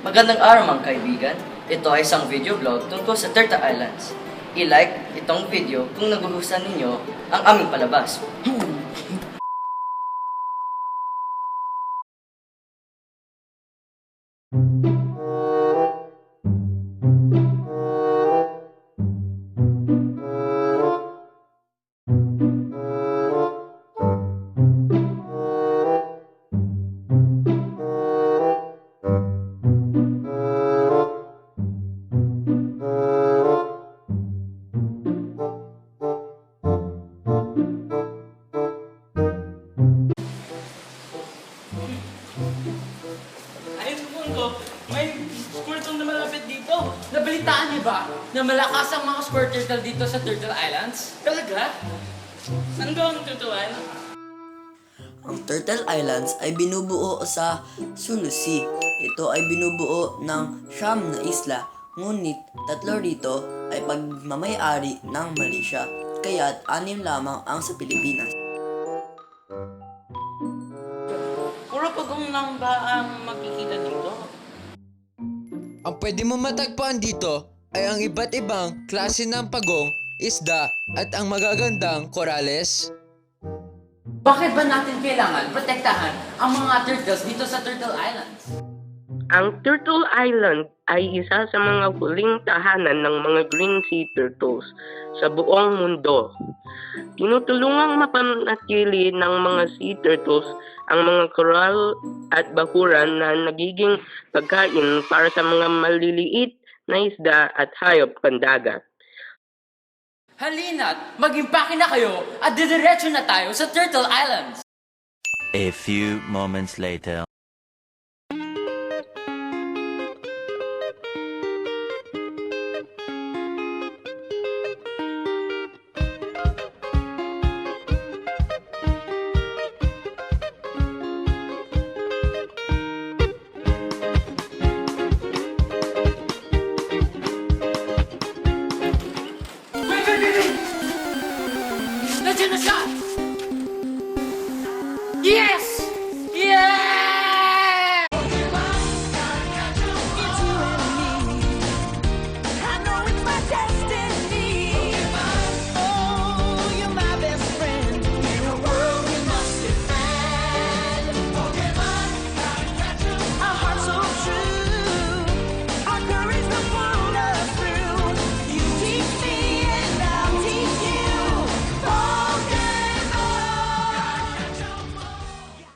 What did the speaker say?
Magandang araw mga kaibigan. Ito ay isang video blog tungkol sa Turtle Islands. I-like itong video kung nagugustuhan ninyo ang aming palabas. Ayun ko, may squirtle na malapit dito. Nabalitaan niyo ba na malakas ang mga squirt turtle dito sa Turtle Islands? Talaga? Saan ba ang tutuan? Ang Turtle Islands ay binubuo sa Sulu Sea. Ito ay binubuo ng 9 na isla, ngunit 3 rito ay pagmamayari ng Malaysia, kaya't 6 lamang ang sa Pilipinas. Puro pagong lang ba ang makikita dito? Ang pwede mo matagpuan dito ay ang iba't ibang klase ng pagong, isda at ang magagandang korales. Bakit ba natin kailangan protektahan ang mga turtles dito sa Turtle Islands? Ang Turtle Island ay isa sa mga huling tahanan ng mga green sea turtles sa buong mundo. Tinutulungang mapanatili ng mga sea turtles ang mga coral at bakuran na nagiging pagkain para sa mga maliliit na isda at hayop pandagat. Halina't mag-impake na kayo at didiretso na tayo sa Turtle Islands! A few moments later.